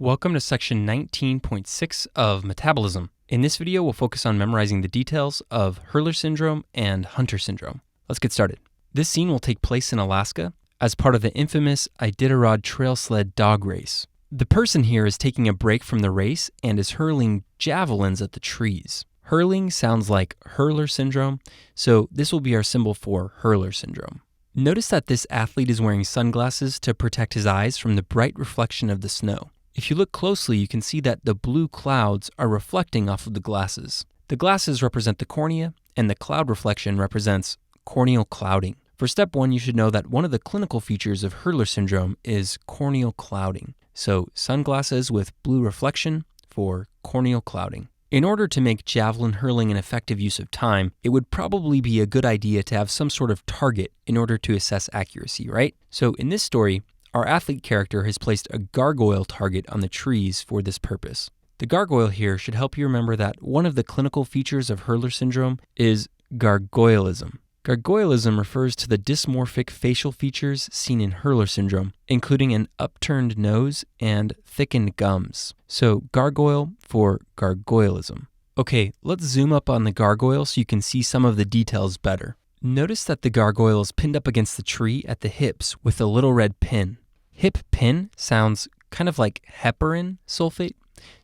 Welcome to section 19.6 of metabolism. In this video, we'll focus on memorizing the details of Hurler syndrome and Hunter syndrome. Let's get started. This scene will take place in Alaska as part of the infamous Iditarod trail sled dog race. The person here is taking a break from the race and is hurling javelins at the trees. Hurling sounds like Hurler syndrome, so this will be our symbol for Hurler syndrome. Notice that this athlete is wearing sunglasses to protect his eyes from the bright reflection of the snow. If you look closely, you can see that the blue clouds are reflecting off of the glasses. The glasses represent the cornea, and the cloud reflection represents corneal clouding. For step 1, you should know that one of the clinical features of Hurler syndrome is corneal clouding. So sunglasses with blue reflection for corneal clouding. In order to make javelin hurling an effective use of time, it would probably be a good idea to have some sort of target in order to assess accuracy, right? So in this story, our athlete character has placed a gargoyle target on the trees for this purpose. The gargoyle here should help you remember that one of the clinical features of Hurler syndrome is gargoylism. Gargoylism refers to the dysmorphic facial features seen in Hurler syndrome, including an upturned nose and thickened gums. So gargoyle for gargoylism. Okay, let's zoom up on the gargoyle so you can see some of the details better. Notice that the gargoyle is pinned up against the tree at the hips with a little red pin. Hip pin sounds kind of like heparin sulfate,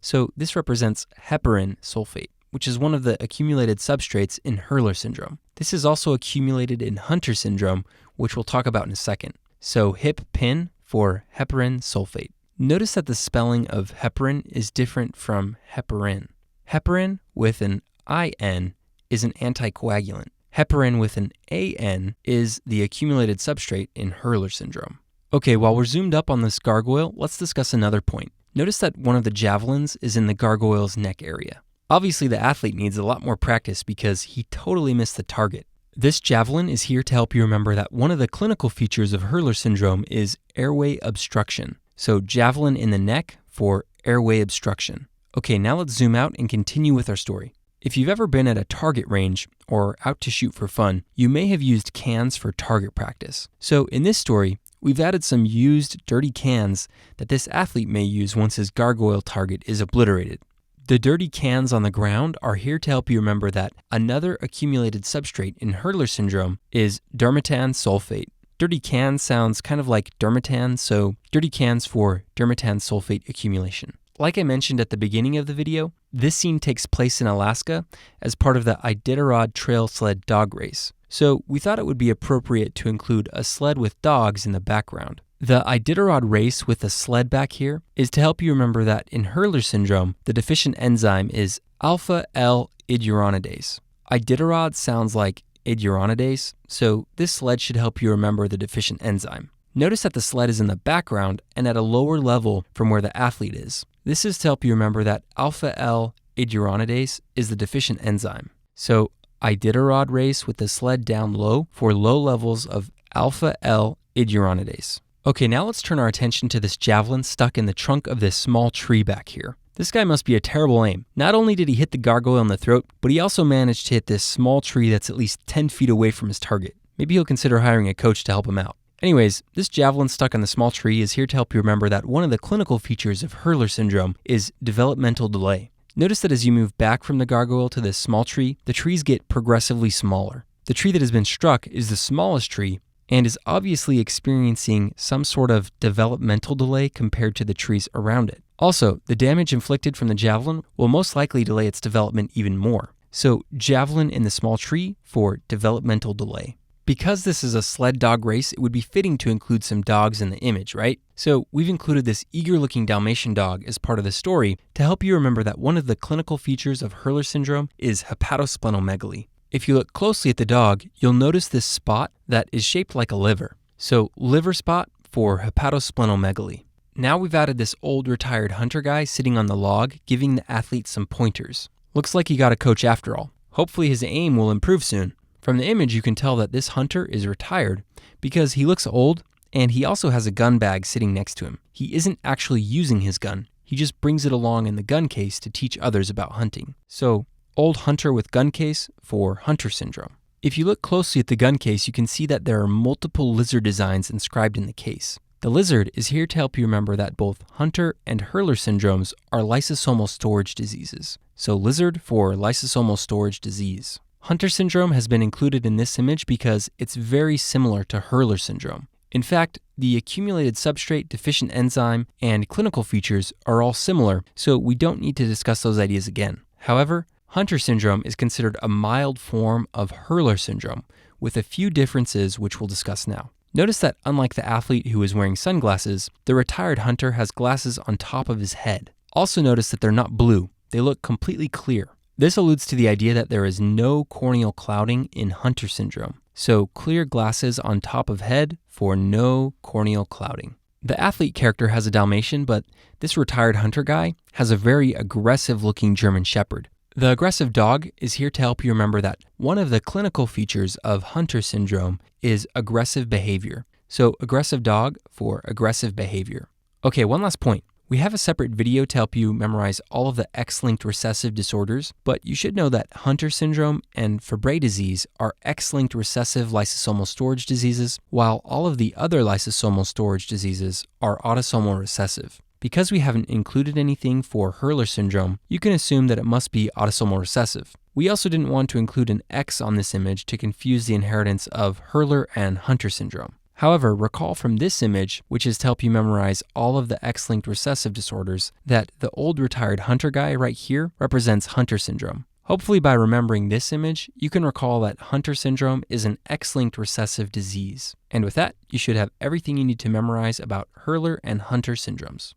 so this represents heparin sulfate, which is one of the accumulated substrates in Hurler syndrome. This is also accumulated in Hunter syndrome, which we'll talk about in a second. So hip pin for heparin sulfate. Notice that the spelling of heparin is different from heparin. Heparin with an IN is an anticoagulant. Heparin with an AN is the accumulated substrate in Hurler syndrome. Okay, while we're zoomed up on this gargoyle, let's discuss another point. Notice that one of the javelins is in the gargoyle's neck area. Obviously, the athlete needs a lot more practice because he totally missed the target. This javelin is here to help you remember that one of the clinical features of Hurler syndrome is airway obstruction. So javelin in the neck for airway obstruction. Okay, now let's zoom out and continue with our story. If you've ever been at a target range or out to shoot for fun, you may have used cans for target practice. So in this story, we've added some used dirty cans that this athlete may use once his gargoyle target is obliterated. The dirty cans on the ground are here to help you remember that another accumulated substrate in Hurler syndrome is dermatan sulfate. Dirty cans sounds kind of like dermatan, so dirty cans for dermatan sulfate accumulation. Like I mentioned at the beginning of the video, this scene takes place in Alaska as part of the Iditarod trail sled dog race. So we thought it would be appropriate to include a sled with dogs in the background. The Iditarod race with a sled back here is to help you remember that in Hurler syndrome, the deficient enzyme is alpha-L-iduronidase. Iditarod sounds like iduronidase, so this sled should help you remember the deficient enzyme. Notice that the sled is in the background and at a lower level from where the athlete is. This is to help you remember that alpha-L-iduronidase is the deficient enzyme. So Iditarod race with the sled down low for low levels of alpha-L-iduronidase. Okay, now let's turn our attention to this javelin stuck in the trunk of this small tree back here. This guy must be a terrible aim. Not only did he hit the gargoyle in the throat, but he also managed to hit this small tree that's at least 10 feet away from his target. Maybe he'll consider hiring a coach to help him out. Anyways, this javelin stuck on the small tree is here to help you remember that one of the clinical features of Hurler syndrome is developmental delay. Notice that as you move back from the gargoyle to this small tree, the trees get progressively smaller. The tree that has been struck is the smallest tree and is obviously experiencing some sort of developmental delay compared to the trees around it. Also, the damage inflicted from the javelin will most likely delay its development even more. So, javelin in the small tree for developmental delay. Because this is a sled dog race, it would be fitting to include some dogs in the image, right? So we've included this eager-looking Dalmatian dog as part of the story to help you remember that one of the clinical features of Hurler syndrome is hepatosplenomegaly. If you look closely at the dog, you'll notice this spot that is shaped like a liver. So liver spot for hepatosplenomegaly. Now we've added this old retired hunter guy sitting on the log, giving the athlete some pointers. Looks like he got a coach after all. Hopefully his aim will improve soon. From the image, you can tell that this hunter is retired because he looks old and he also has a gun bag sitting next to him. He isn't actually using his gun. He just brings it along in the gun case to teach others about hunting. So, old hunter with gun case for Hunter syndrome. If you look closely at the gun case, you can see that there are multiple lizard designs inscribed in the case. The lizard is here to help you remember that both Hunter and Hurler syndromes are lysosomal storage diseases. So lizard for lysosomal storage disease. Hunter syndrome has been included in this image because it's very similar to Hurler syndrome. In fact, the accumulated substrate, deficient enzyme, and clinical features are all similar, so we don't need to discuss those ideas again. However, Hunter syndrome is considered a mild form of Hurler syndrome, with a few differences which we'll discuss now. Notice that unlike the athlete who is wearing sunglasses, the retired hunter has glasses on top of his head. Also notice that they're not blue, they look completely clear. This alludes to the idea that there is no corneal clouding in Hunter syndrome. So clear glasses on top of head for no corneal clouding. The athlete character has a Dalmatian, but this retired hunter guy has a very aggressive looking German Shepherd. The aggressive dog is here to help you remember that one of the clinical features of Hunter syndrome is aggressive behavior. So aggressive dog for aggressive behavior. Okay, one last point. We have a separate video to help you memorize all of the X-linked recessive disorders, but you should know that Hunter syndrome and Fabry disease are X-linked recessive lysosomal storage diseases, while all of the other lysosomal storage diseases are autosomal recessive. Because we haven't included anything for Hurler syndrome, you can assume that it must be autosomal recessive. We also didn't want to include an X on this image to confuse the inheritance of Hurler and Hunter syndrome. However, recall from this image, which is to help you memorize all of the X-linked recessive disorders, that the old retired hunter guy right here represents Hunter syndrome. Hopefully by remembering this image, you can recall that Hunter syndrome is an X-linked recessive disease. And with that, you should have everything you need to memorize about Hurler and Hunter syndromes.